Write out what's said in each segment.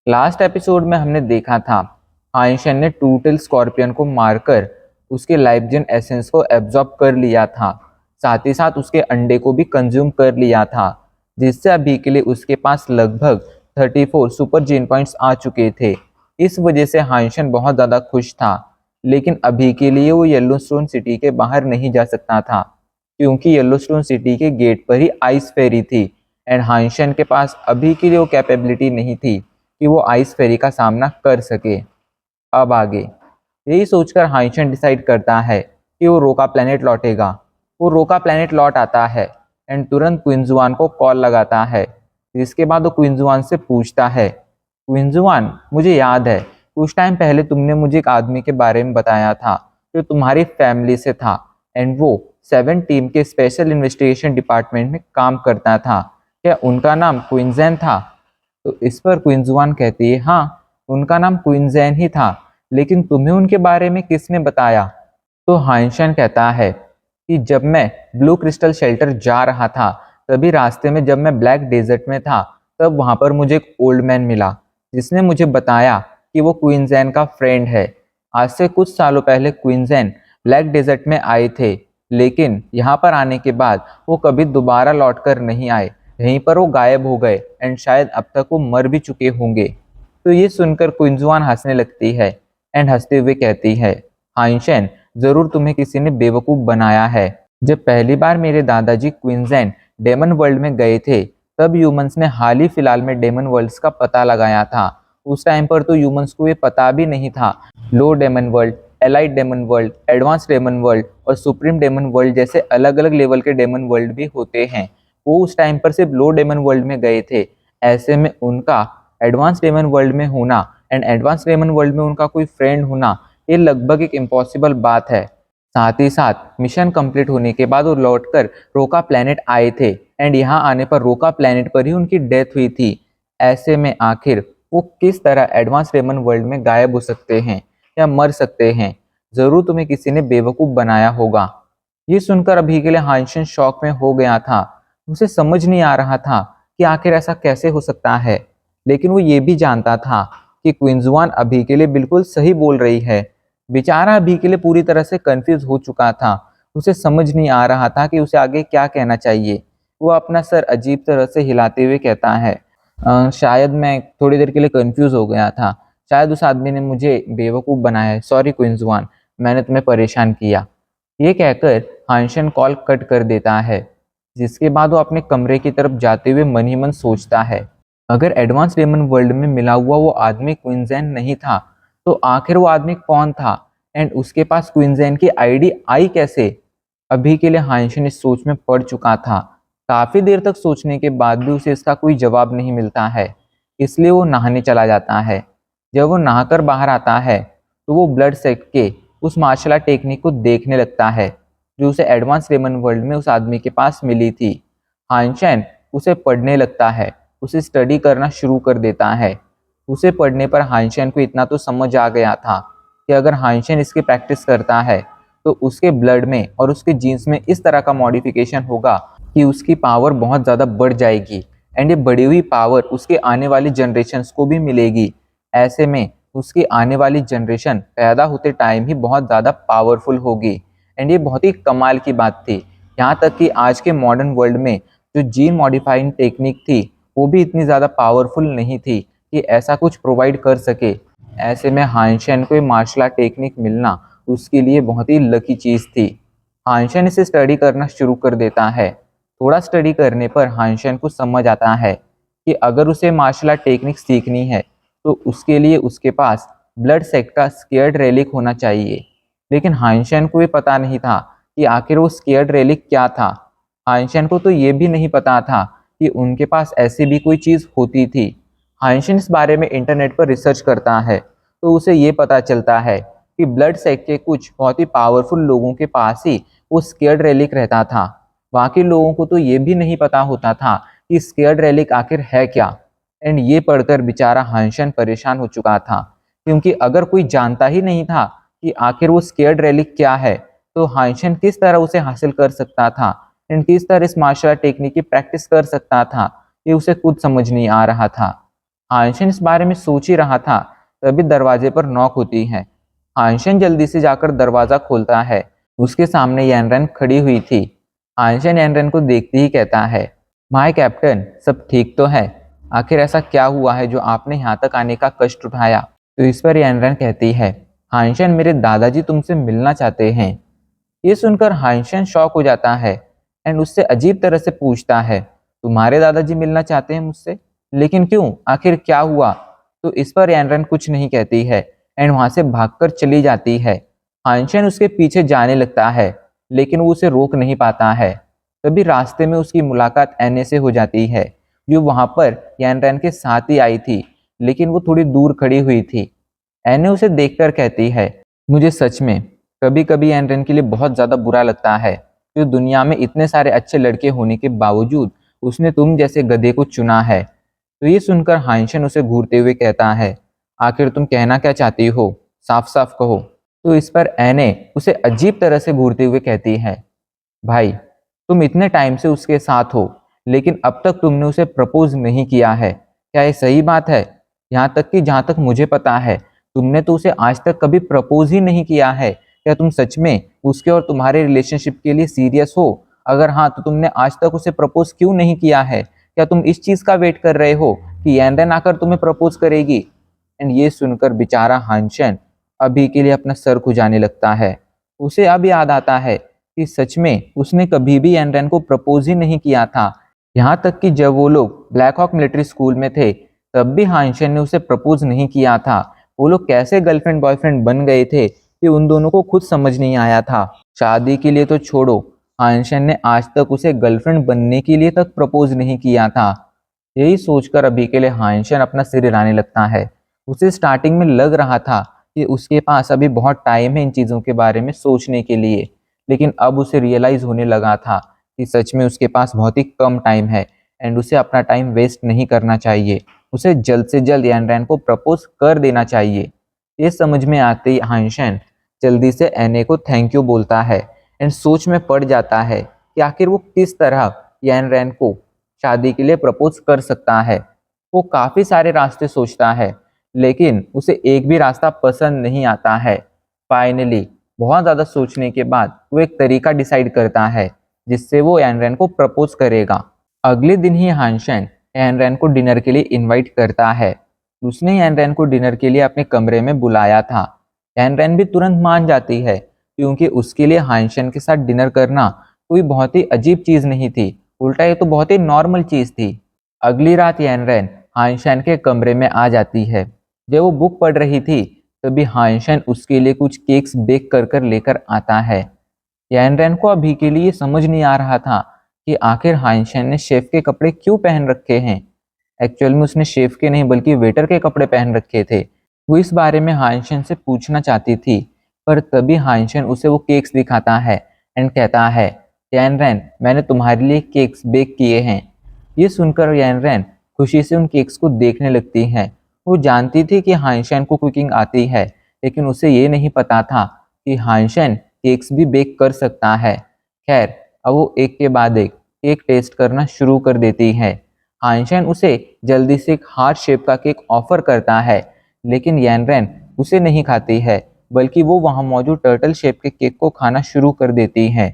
Last episode में हमने देखा था आयशन ने टू टेल स्कॉर्पियन को मारकर उसके लाइफजेन एसेंस को एब्जॉर्ब कर लिया था। साथ ही साथ उसके अंडे को भी कंज्यूम कर लिया था, जिससे अभी के लिए उसके पास लगभग 34 सुपर जीन पॉइंट्स आ चुके थे। इस वजह से हाइशन बहुत ज़्यादा खुश था, लेकिन अभी के लिए वो येलोस्टोन सिटी के बाहर नहीं जा सकता था, क्योंकि येलोस्टोन सिटी के गेट पर ही आइस फेरी थी एंड हाइशन के पास अभी के लिए वो कैपेबिलिटी नहीं थी कि वो आइस फेरी का सामना कर सके। अब आगे यही सोचकर हाइशन डिसाइड करता है कि वो रोका प्लेनेट लौटेगा। वो रोका प्लेनेट लौट आता है एंड तुरंत क्विंजुआन को कॉल लगाता है, जिसके बाद वो क्विंजुआन से पूछता है, क्विंजुआन मुझे याद है कुछ टाइम पहले तुमने मुझे एक आदमी के बारे में बताया था जो तुम्हारी फैमिली से था एंड वो 7 टीम के स्पेशल इन्वेस्टिगेशन डिपार्टमेंट में काम करता था। क्या उनका नाम क्विंजैन था? तो इस पर क्विंजुआन कहती है, हाँ उनका नाम क्विंजैन ही था, लेकिन तुम्हें उनके बारे में किसने बताया? तो हाइंशन कहता है कि जब मैं ब्लू क्रिस्टल शेल्टर जा रहा था, तभी रास्ते में जब मैं ब्लैक डेजर्ट में था, तब वहां पर मुझे एक ओल्ड मैन मिला जिसने मुझे बताया कि वो क्वींसलैंड का फ्रेंड है। आज से कुछ सालों पहले क्वींसलैंड ब्लैक डेजर्ट में आए थे, लेकिन यहाँ पर आने के बाद वो कभी दोबारा लौट कर नहीं आए। यहीं पर वो गायब हो गए एंड शायद अब तक वो मर भी चुके होंगे। तो ये सुनकर क्विंजुआन हंसने लगती है एंड हंसते हुए कहती है, हाइंशन जरूर तुम्हें किसी ने बेवकूफ़ बनाया है। जब पहली बार मेरे दादाजी क्वींसलैंड डेमन वर्ल्ड में गए थे, तब ह्यूमंस ने हाल ही फिलहाल में डेमन वर्ल्ड्स का पता लगाया था। उस टाइम पर तो ह्यूमंस को ये पता भी नहीं था low demon world, elite demon world, advance demon world और सुप्रीम डेमन वर्ल्ड जैसे अलग अलग लेवल के डेमन वर्ल्ड भी होते हैं। वो उस टाइम पर सिर्फ लो डेमन वर्ल्ड में गए थे। ऐसे में उनका एडवांस डेमन वर्ल्ड में होना एंड एडवांस डेमन वर्ल्ड में उनका कोई फ्रेंड होना, ये लगभग एक इम्पॉसिबल बात है। साथ ही साथ मिशन कंप्लीट होने के बाद वो लौटकर रोका प्लेनेट आए थे एंड यहाँ आने पर रोका प्लेनेट पर ही उनकी डेथ हुई थी। ऐसे में आखिर वो किस तरह एडवांस डेमन वर्ल्ड में गायब हो सकते हैं या मर सकते हैं? जरूर तुम्हें किसी ने बेवकूफ़ बनाया होगा। ये सुनकर अभी के लिए हाइंशन शॉक में हो गया था। उसे समझ नहीं आ रहा था कि आखिर ऐसा कैसे हो सकता है, लेकिन वो ये भी जानता था कि क्विंजुआन अभी के लिए बिल्कुल सही बोल रही है। बेचारा अभी के लिए पूरी तरह से कंफ्यूज हो चुका था। उसे समझ नहीं आ रहा था कि उसे आगे क्या कहना चाहिए। वो अपना सर अजीब तरह से हिलाते हुए कहता है, शायद मैं थोड़ी देर के लिए कंफ्यूज हो गया था। शायद उस आदमी ने मुझे बेवकूफ़ बनाया है। सॉरी क्विंजुआन, मैंने तुम्हें परेशान किया। ये कहकर हांशन कॉल कट कर देता है, जिसके बाद वो अपने कमरे की तरफ जाते हुए मन ही मन सोचता है, अगर एडवांस डेमन वर्ल्ड में मिला हुआ वो आदमी क्विंजैन नहीं था, तो आखिर वो आदमी कौन था एंड उसके पास क्विंजैन की आईडी आई कैसे? अभी के लिए हांशन इस सोच में पड़ चुका था। काफी देर तक सोचने के बाद भी उसे इसका कोई जवाब नहीं मिलता है, इसलिए वो नहाने चला जाता है। जब वो नहाकर बाहर आता है, तो वो ब्लड सेक्ट के उस मार्शल आर्ट टेक्निक को देखने लगता है जो उसे एडवांस डेमन वर्ल्ड में उस आदमी के पास मिली थी। हाइंशन उसे पढ़ने लगता है, उसे स्टडी करना शुरू कर देता है। उसे पढ़ने पर हाइंशन को इतना तो समझ आ गया था कि अगर हाइंशन इसकी प्रैक्टिस करता है तो उसके ब्लड में और उसके जीन्स में इस तरह का मॉडिफिकेशन होगा कि उसकी पावर बहुत ज़्यादा बढ़ जाएगी एंड ये बढ़ी हुई पावर उसके आने वाली जनरेशन्स को भी मिलेगी। ऐसे में उसकी आने वाली जनरेशन पैदा होते टाइम ही बहुत ज़्यादा पावरफुल होगी एंड ये बहुत ही कमाल की बात थी। यहाँ तक कि आज के मॉडर्न वर्ल्ड में जो जीन मॉडिफाइंग टेक्निक थी, वो भी इतनी ज़्यादा पावरफुल नहीं थी कि ऐसा कुछ प्रोवाइड कर सके। ऐसे में हाइंशन को मार्शल आर्ट टेक्निक मिलना उसके लिए बहुत ही लकी चीज़ थी। हाइंशन इसे स्टडी करना शुरू कर देता है। थोड़ा स्टडी करने पर हाइंशन को समझ आता है कि अगर उसे मार्शल आर्ट टेक्निक सीखनी है तो उसके लिए उसके पास ब्लड सेक्ट का स्केयर्ड रेलिक होना चाहिए। लेकिन हाइंशन को ये पता नहीं था कि आखिर वो स्केयर्ड रेलिक क्या था। हाइंशन को तो ये भी नहीं पता था कि उनके पास ऐसी भी कोई चीज़ होती थी। हाइंशन इस बारे में इंटरनेट पर रिसर्च करता है, तो उसे ये पता चलता है कि ब्लड सेक्ट के कुछ बहुत ही पावरफुल लोगों के पास ही वो स्केयर्ड रेलिक रहता था। बाकी लोगों को तो ये भी नहीं पता होता था कि स्केयर्ड रेलिक आखिर है क्या। एंड ये पढ़कर बेचारा हाइंशन परेशान हो चुका था, क्योंकि अगर कोई जानता ही नहीं था कि आखिर वो स्केयर्ड रेलिक क्या है, तो हाइंशन किस तरह उसे हासिल कर सकता था एंड किस तरह इस मार्शल आर्ट टेक्निक की प्रैक्टिस कर सकता था, ये उसे खुद समझ नहीं आ रहा था। हानशन इस बारे में सोच ही रहा था, तभी दरवाजे पर नॉक होती है। हानशन जल्दी से जाकर दरवाजा खोलता है। उसके सामने यानरन खड़ी हुई थी। हानशन यानरन को देखते ही कहता है, माय कैप्टन, सब ठीक तो है? आखिर ऐसा क्या हुआ है जो आपने यहाँ तक आने का कष्ट उठाया? तो इस पर यानरन कहती है, हानशन, मेरे दादाजी तुमसे मिलना चाहते हैं। ये सुनकर हानशन शॉक हो जाता है एंड उससे अजीब तरह से पूछता है, तुम्हारे दादाजी मिलना चाहते हैं मुझसे? लेकिन क्यों? आखिर क्या हुआ? तो इस पर यानरन कुछ नहीं कहती है एंड वहां से भागकर चली जाती है। हानशन उसके पीछे जाने लगता है, लेकिन वो उसे रोक नहीं पाता है। तभी रास्ते में उसकी मुलाकात एने से हो जाती है, जो वहां पर यानरन के साथ ही आई थी, लेकिन वो थोड़ी दूर खड़ी हुई थी। एने उसे देखकर कहती है, मुझे सच में कभी कभी एनरन के लिए बहुत ज़्यादा बुरा लगता है कि दुनिया में इतने सारे अच्छे लड़के होने के बावजूद उसने तुम जैसे गधे को चुना है। तो ये सुनकर हाइंशन उसे घूरते हुए कहता है, आखिर तुम कहना क्या चाहती हो? साफ साफ कहो। तो इस पर एने उसे अजीब तरह से घूरते हुए कहती है, भाई, तुम इतने टाइम से उसके साथ हो, लेकिन अब तक तुमने उसे प्रपोज नहीं किया है। क्या ये सही बात है? यहाँ तक कि जहाँ तक मुझे पता है, तुमने तो उसे आज तक कभी प्रपोज ही नहीं किया है। क्या तुम सच में उसके और तुम्हारे रिलेशनशिप के लिए सीरियस हो? अगर हाँ, तो तुमने आज तक उसे प्रपोज क्यों नहीं किया है? क्या तुम इस चीज का वेट कर रहे हो कि यैंडन आकर तुम्हें प्रपोज करेगी? एंड ये सुनकर बेचारा हानशन अभी के लिए अपना सर खुजाने लगता है। उसे अब याद आता है कि सच में उसने कभी भी एनरन को प्रपोज ही नहीं किया था। यहाँ तक कि जब वो लोग ब्लैक हॉक मिलिट्री स्कूल में थे, तब भी हानशन ने उसे प्रपोज नहीं किया था। वो लोग कैसे गर्लफ्रेंड बॉयफ्रेंड बन गए थे कि उन दोनों को खुद समझ नहीं आया था। शादी के लिए तो छोड़ो, हानशन ने आज तक उसे गर्लफ्रेंड बनने के लिए तक प्रपोज नहीं किया था। यही सोचकर अभी के लिए हानशन अपना सिर हिलाने लगता है। उसे स्टार्टिंग में लग रहा था कि उसके पास अभी बहुत टाइम है इन चीज़ों के बारे में सोचने के लिए, लेकिन अब उसे रियलाइज होने लगा था कि सच में उसके पास बहुत ही कम टाइम है एंड उसे अपना टाइम वेस्ट नहीं करना चाहिए। उसे जल्द से जल्द यानरैन को प्रपोज कर देना चाहिए। ये समझ में आते ही हानशन जल्दी से एने को थैंक यू बोलता है एंड सोच में पड़ जाता है कि आखिर वो किस तरह यानरैन को शादी के लिए प्रपोज कर सकता है। वो काफ़ी सारे रास्ते सोचता है, लेकिन उसे एक भी रास्ता पसंद नहीं आता है। फाइनली बहुत ज़्यादा सोचने के बाद वो एक तरीका डिसाइड करता है जिससे वो यानरैन को प्रपोज करेगा। अगले दिन ही हानशन यानरैन को डिनर के लिए इनवाइट करता है। उसने यानरैन को डिनर के लिए अपने कमरे में बुलाया था। यानरैन भी तुरंत मान जाती है, क्योंकि उसके लिए हानशन के साथ डिनर करना कोई बहुत ही अजीब चीज़ नहीं थी, उल्टा ये तो बहुत ही नॉर्मल चीज़ थी। अगली रात यानरैन हानशन के कमरे में आ जाती है। जब वो बुक पढ़ रही थी, तभी हानशन उसके लिए कुछ केक्स बेक कर कर लेकर आता है। यानरैन को अभी के लिए समझ नहीं आ रहा था कि आखिर हानशन ने शेफ के कपड़े क्यों पहन रखे हैं। एक्चुअल में उसने शेफ के नहीं बल्कि वेटर के कपड़े पहन रखे थे। वो इस बारे में हानशन से पूछना चाहती थी, पर तभी हानशन उसे वो केक्स दिखाता है एंड कहता है, यानरैन, मैंने तुम्हारे लिए केक्स बेक किए हैं। ये सुनकर यानरैन खुशी से उन केक्स को देखने लगती है। वो जानती थी कि हानशन को कुकिंग आती है, लेकिन उसे ये नहीं पता था कि हानशन केक्स भी बेक कर सकता है। खैर, अब वो एक के बाद एक केक टेस्ट करना शुरू कर देती है। हानशन उसे जल्दी से एक हार्ट शेप का केक ऑफर करता है, लेकिन यानरैन उसे नहीं खाती है, बल्कि वो वहाँ मौजूद टर्टल शेप के केक को खाना शुरू कर देती है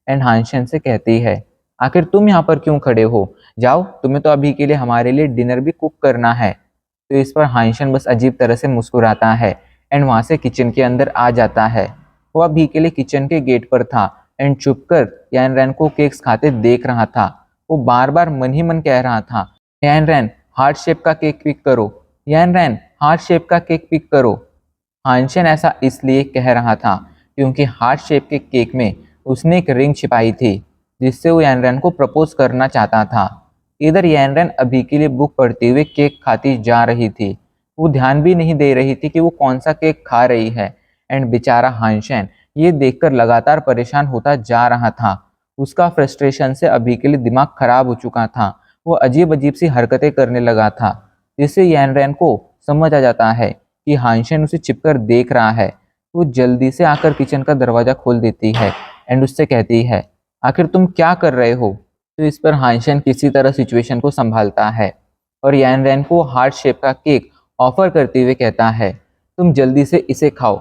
एंड हानशन से कहती है, आखिर तुम यहाँ पर क्यों खड़े हो? जाओ, तुम्हें तो अभी के लिए हमारे लिए डिनर भी कुक करना है। तो इस पर हानशन बस अजीब तरह से मुस्कुराता है एंड वहाँ से किचन के अंदर आ जाता है। वो अभी के लिए किचन के गेट पर था एंड चुपकर यानरैन को केक्स खाते देख रहा था। वो बार बार मन ही मन कह रहा था, यानरैन, हार्ट शेप का केक पिक करो, यानरैन, हार्ट शेप का केक पिक करो। हानशन ऐसा इसलिए कह रहा था क्योंकि हार्ट शेप के केक में उसने एक रिंग छिपाई थी, जिससे वो यानरैन को प्रपोज करना चाहता था। इधर यानरैन अभी के लिए बुक पढ़ते हुए केक खाती जा रही थी। वो ध्यान भी नहीं दे रही थी कि वो कौन सा केक खा रही है एंड बेचारा हानशन ये देखकर लगातार परेशान होता जा रहा था। उसका फ्रस्ट्रेशन से अभी के लिए दिमाग खराब हो चुका था। वो अजीब अजीब सी हरकतें करने लगा था, जिससे यानरैन को समझ आ जाता है कि हानशन उसे छिपकर देख रहा है। वो जल्दी से आकर किचन का दरवाजा खोल देती है एंड उससे कहती है, आखिर तुम क्या कर रहे हो? तो इस पर हानशन किसी तरह सिचुएशन को संभालता है और यान रैन को हार्ट शेप का केक ऑफर करते हुए कहता है, तुम जल्दी से इसे खाओ।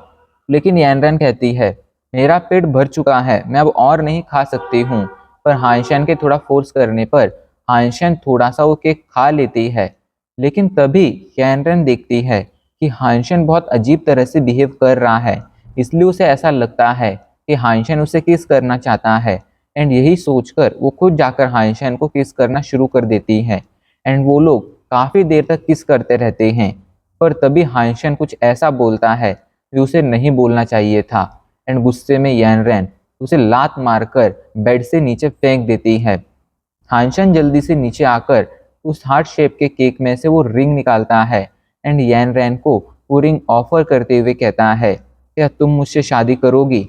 लेकिन यान रैन कहती है, मेरा पेट भर चुका है, मैं अब और नहीं खा सकती हूँ। पर हानशेन के थोड़ा फोर्स करने पर हानशेन थोड़ा सा वो केक खा लेती है। लेकिन तभी यान रैन देखती है कि हानशेन बहुत अजीब तरह से बिहेव कर रहा है, इसलिए उसे ऐसा लगता है कि हानशेन उसे किस करना चाहता है। एंड यही सोचकर वो खुद जाकर हानशेन को किस करना शुरू कर देती है। एंड वो लोग काफी देर तक किस करते रहते हैं। पर तभी हानशेन कुछ ऐसा बोलता है जो उसे नहीं बोलना चाहिए था। एंड गुस्से में यान रैन उसे लात मारकर बेड से नीचे फेंक देती है। हानशेन जल्दी से नीचे आकर उस हार्ट शेप के केक में से वो रिंग निकालता है एंड यान रैन को वो रिंग ऑफर करते हुए कहता है, क्या तुम मुझसे शादी करोगी?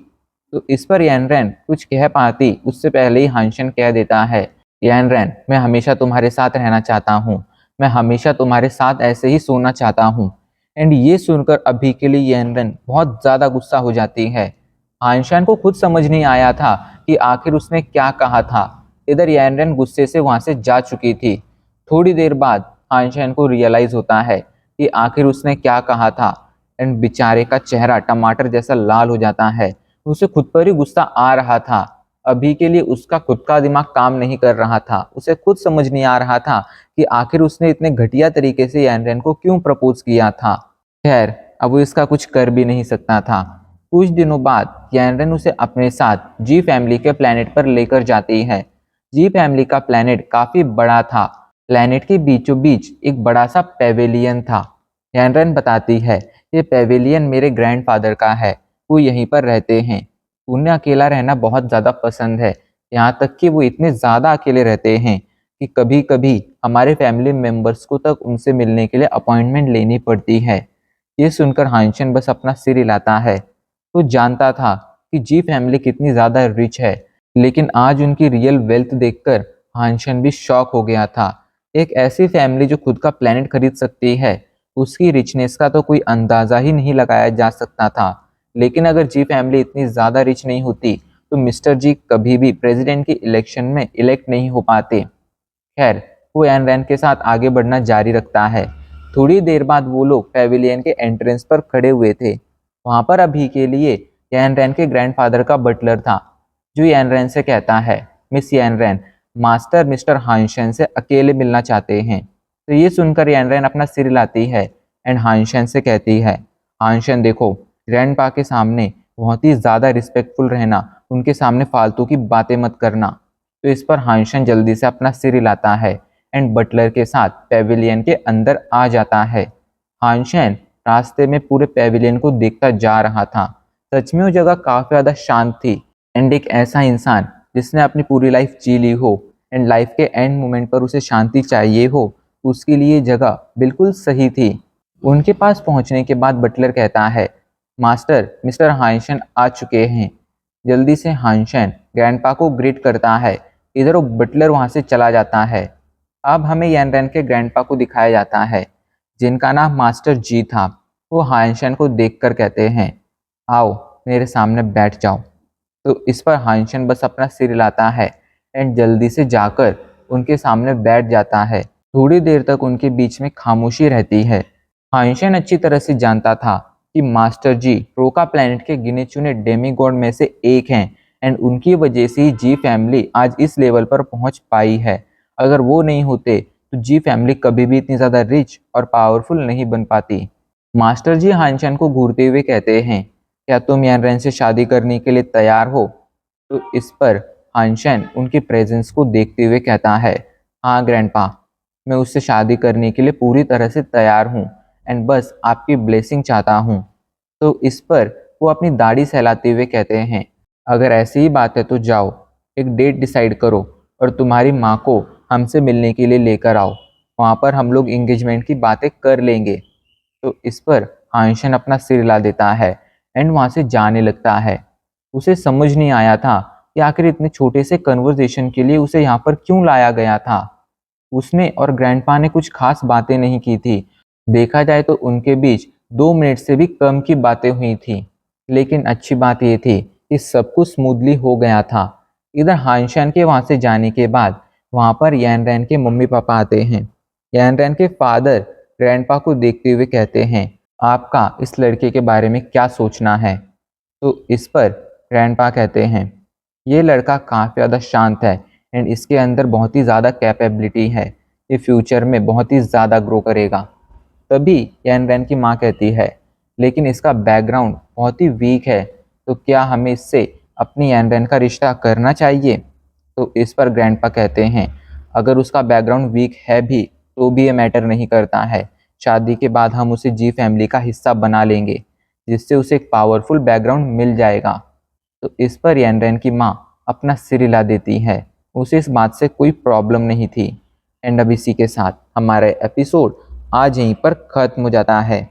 तो इस पर यान रैन कुछ कह पाती उससे पहले ही हानशेन कह देता है, यान रैन, मैं हमेशा तुम्हारे साथ रहना चाहता हूँ, मैं हमेशा तुम्हारे साथ ऐसे ही सोना चाहता हूँ। एंड ये सुनकर अभी के लिए यान रैन बहुत ज़्यादा गुस्सा हो जाती है। हानशेन को खुद समझ नहीं आया था कि आखिर उसने क्या कहा था। इधर यान रैन गुस्से से वहां से जा चुकी थी। थोड़ी देर बाद हानशेन को रियलाइज होता है कि आखिर उसने क्या कहा था। एंड बेचारे का चेहरा टमाटर जैसा लाल हो जाता है। उसे खुद पर ही गुस्सा आ रहा था। अभी के लिए उसका खुद का दिमाग काम नहीं कर रहा था। उसे खुद समझ नहीं आ रहा था कि आखिर उसने इतने घटिया तरीके से यान रैन को क्यों प्रपोज किया था। खैर, अब वो इसका कुछ कर भी नहीं सकता था। कुछ दिनों बाद यान रैन उसे अपने साथ जी फैमिली के प्लेनेट पर लेकर जाती है। जी फैमिली का प्लेनेट काफी बड़ा था। प्लेनेट के बीचों बीच एक बड़ा सा पेविलियन था। यान रैन बताती है, ये पेविलियन मेरे ग्रैंडफादर का है, वो यहीं पर रहते हैं। उन्हें अकेला रहना बहुत ज़्यादा पसंद है, यहाँ तक कि वो इतने ज़्यादा अकेले रहते हैं कि कभी कभी हमारे फैमिली मेम्बर्स को तक उनसे मिलने के लिए अपॉइंटमेंट लेनी पड़ती है। ये सुनकर हानशेन बस अपना सिर हिलाता है। तो जानता था कि जी फैमिली कितनी ज़्यादा रिच है, लेकिन आज उनकी रियल वेल्थ देखकर हानशेन भी शॉक हो गया था। एक ऐसी फैमिली जो खुद का प्लेनेट खरीद सकती है, उसकी रिचनेस का तो कोई अंदाज़ा ही नहीं लगाया जा सकता था। लेकिन अगर जी फैमिली इतनी ज़्यादा रिच नहीं होती तो मिस्टर जी कभी भी प्रेसिडेंट की इलेक्शन में इलेक्ट नहीं हो पाते। खैर, वो यान रैन के साथ आगे बढ़ना जारी रखता है। थोड़ी देर बाद वो लोग पेविलियन के एंट्रेंस पर खड़े हुए थे। वहां पर अभी के लिए यान रैन के ग्रैंडफादर का बटलर था, जो यान रैन से कहता है, मिस यान रैन, मास्टर मिस्टर हानशेन से अकेले मिलना चाहते हैं। तो ये सुनकर यान रैन अपना सिर हिलाती है एंड हानशेन से कहती है, हानशेन देखो, ग्रैंडपा के सामने बहुत ही ज़्यादा रिस्पेक्टफुल रहना, उनके सामने फालतू की बातें मत करना। तो इस पर हानशेन जल्दी से अपना सिर हिलाता है एंड बटलर के साथ पेविलियन के अंदर आ जाता है। हानशेन रास्ते में पूरे पेविलियन को देखता जा रहा था। सच में वो जगह काफ़ी ज़्यादा शांत थी। एंड एक ऐसा इंसान जिसने अपनी पूरी लाइफ जी ली हो एंड लाइफ के एंड मोमेंट पर उसे शांति चाहिए हो, उसके लिए जगह बिल्कुल सही थी। उनके पास पहुंचने के बाद बटलर कहता है, मास्टर मिस्टर हानशेन आ चुके हैं। जल्दी से हानशेन ग्रैंडपा को ग्रीट करता है। इधर वो बटलर वहां से चला जाता है। अब हमें यान रैन के ग्रैंडपा को दिखाया जाता है, जिनका नाम मास्टर जी था। वो हानशेन को देखकर कहते हैं, आओ मेरे सामने बैठ जाओ। तो इस पर हानशेन बस अपना सिर हिलाता है एंड जल्दी से जाकर उनके सामने बैठ जाता है। थोड़ी देर तक उनके बीच में खामोशी रहती है। हानशेन अच्छी तरह से जानता था कि मास्टर जी रोका प्लैनेट के गिने चुने डेमीगॉड में से एक हैं एंड उनकी वजह से ही जी फैमिली आज इस लेवल पर पहुंच पाई है। अगर वो नहीं होते तो जी फैमिली कभी भी इतनी ज़्यादा रिच और पावरफुल नहीं बन पाती। मास्टर जी हानशेन को घूरते हुए कहते हैं, क्या तुम यान रैन से शादी करने के लिए तैयार हो? तो इस पर हानशेन उनकी प्रेजेंस को देखते हुए कहता है, हाँ ग्रैंडपा, मैं उससे शादी करने के लिए पूरी तरह से तैयार हूँ एंड बस आपकी ब्लेसिंग चाहता हूँ। तो इस पर वो अपनी दाढ़ी सहलाते हुए कहते हैं, अगर ऐसी ही बात है तो जाओ, एक डेट डिसाइड करो और तुम्हारी माँ को हमसे मिलने के लिए लेकर आओ। वहाँ पर हम लोग इंगेजमेंट की बातें कर लेंगे। तो इस पर हानशेन अपना सिर हिला देता है एंड वहाँ से जाने लगता है। उसे समझ नहीं आया था कि आखिर इतने छोटे से कन्वर्सेशन के लिए उसे यहाँ पर क्यों लाया गया था। उसने और ग्रैंडपा ने कुछ खास बातें नहीं की थी। देखा जाए तो उनके बीच 2 मिनट से भी कम की बातें हुई थी। लेकिन अच्छी बात यह थी कि सब कुछ स्मूथली हो गया था। इधर हानशेन के वहाँ से जाने के बाद वहाँ पर यान रैन के मम्मी पापा आते हैं। यान रैन के फादर ग्रैंडपा को देखते हुए कहते हैं, आपका इस लड़के के बारे में क्या सोचना है? तो इस पर ग्रैंडपा कहते हैं, ये लड़का काफ़ी ज़्यादा शांत है एंड इसके अंदर बहुत ही ज़्यादा कैपेबिलिटी है, ये फ्यूचर में बहुत ही ज़्यादा ग्रो करेगा। तभी यान रैन की माँ कहती है, लेकिन इसका बैकग्राउंड बहुत ही वीक है, तो क्या हमें इससे अपनी यान रैन का रिश्ता करना चाहिए? तो इस पर ग्रैंडपा कहते हैं, अगर उसका बैकग्राउंड वीक है भी तो भी ये मैटर नहीं करता है। शादी के बाद हम उसे जी फैमिली का हिस्सा बना लेंगे, जिससे उसे एक पावरफुल बैकग्राउंड मिल जाएगा। तो इस पर यान रैन की माँ अपना सिर हिला देती है, उसे इस बात से कोई प्रॉब्लम नहीं थी। एंड अब इसी के साथ हमारा एपिसोड आज यहीं पर ख़त्म हो जाता है।